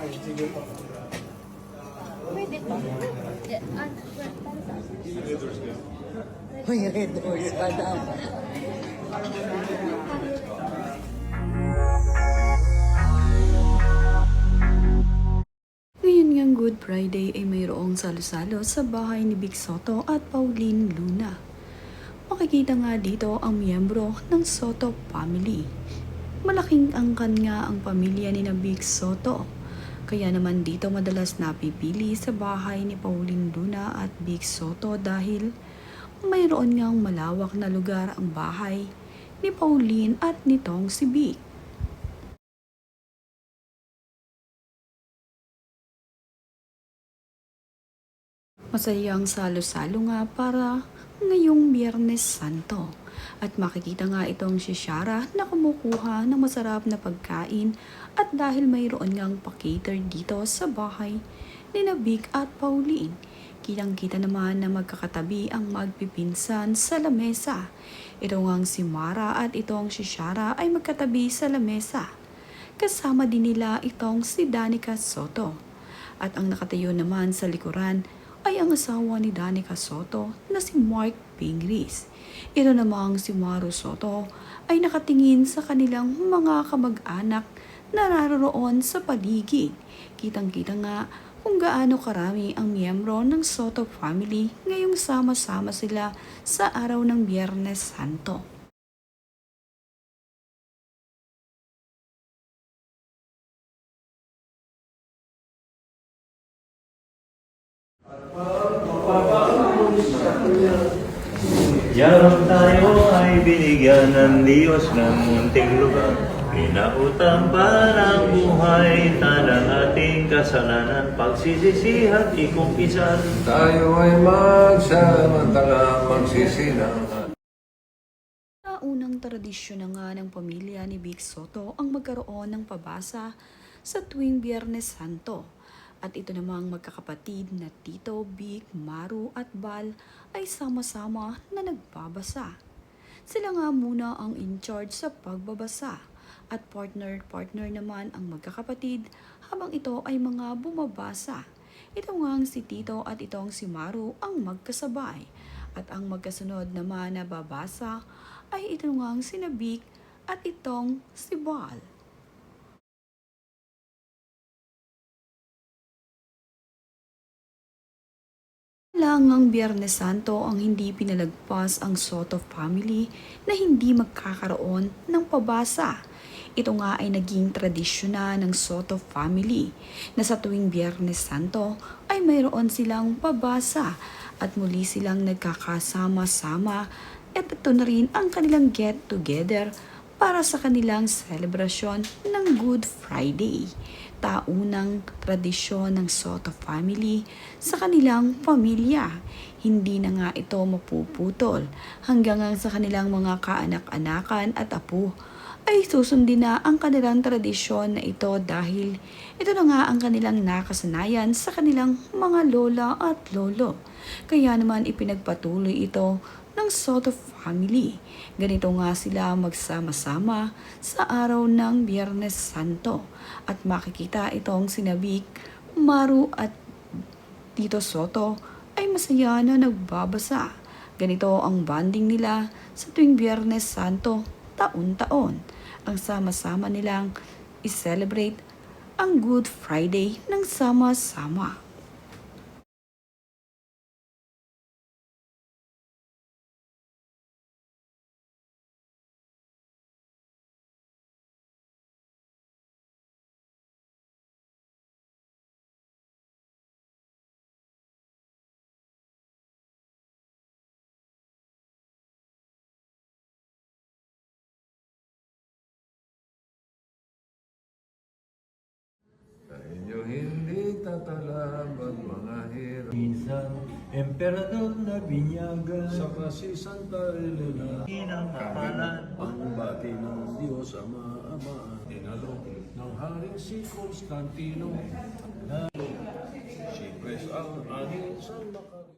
Pwede pa. May red horse pa daw. Ngayon ngang Good Friday ay mayroong salo-salo sa bahay ni Vic Soto at Pauline Luna. Makikita nga dito ang miyembro ng Soto family. Malaking angkan nga ang pamilya ni Vic Soto. Kaya naman dito madalas napipili sa bahay ni Pauline Luna at Vic Soto dahil mayroon ngang malawak na lugar ang bahay ni Pauline at nitong si Vic. Masayang salo-salo nga para ngayong Biyernes Santo. At makikita nga itong si Shara na kumukuha ng masarap na pagkain at dahil mayroon ngang pa-cater dito sa bahay ni Vic at Pauline. Kitang-kita naman na magkakatabi ang magpipinsan sa lamesa. Ito ngang si Mara at itong si Shara ay magkatabi sa lamesa. Kasama din nila itong si Danica Soto. At ang nakatayo naman sa likuran ay ang asawa ni Danica Soto na si Mark Pingris. Ito namang si Maru Soto ay nakatingin sa kanilang mga kamag-anak na naroroon sa paligid. Kitang-kita nga kung gaano karami ang miyembro ng Soto family ngayong sama-sama sila sa araw ng Biyernes Santo. Yarang tayo ay binigyan ng Diyos ng munting lugar. Pinautang pa ng buhay, tanang ating kasalanan, pagsisisihan, ikumpisan. Tayo ay magsamantala, magsisinang. Unang tradisyon na nga ng pamilya ni Vic Soto ang magkaroon ng pabasa sa tuwing Biyernes Santo. At ito namang magkakapatid na Tito, Vic, Maru at Bal ay sama-sama na nagbabasa. Sila nga muna ang in-charge sa pagbabasa at partner-partner naman ang magkakapatid habang ito ay mga bumabasa. Ito nga si Tito at itong si Maru ang magkasabay at ang magkasunod naman na babasa ay ito nga si Vic at itong si Bal. Langang Biyernes Santo ang hindi pinalagpas ang Soto family na hindi magkakaroon ng pabasa. Ito nga ay naging tradisyon na ng Soto family na sa tuwing Biyernes Santo ay mayroon silang pabasa at muli silang nagkakasama-sama at ito na rin ang kanilang get-together para sa kanilang selebrasyon ng Good Friday. Taunang tradisyon ng Soto family sa kanilang pamilya. Hindi na nga ito mapuputol hanggang sa kanilang mga kaanak-anakan at apo ay susundin na ang kanilang tradisyon na ito dahil ito na nga ang kanilang nakasanayan sa kanilang mga lola at lolo. Kaya naman ipinagpatuloy ito ng Soto family. Ganito nga sila magsama-sama sa araw ng Biyernes Santo. At makikita itong sina Vic, Maru at Tito Soto ay masaya na nagbabasa. Ganito ang bonding nila sa tuwing Biyernes Santo taon-taon. Ang sama-sama nilang i-celebrate ang Good Friday ng sama-sama. Sa inyo hindi tatalaban mga hirap. Minsan, emperador na binyagan, Sa kasi Santa Elena, inang kapalan, pagbati ng Diyos Ama, tinalo ng Haring si Constantino. Siyempre ang angin sa Macari.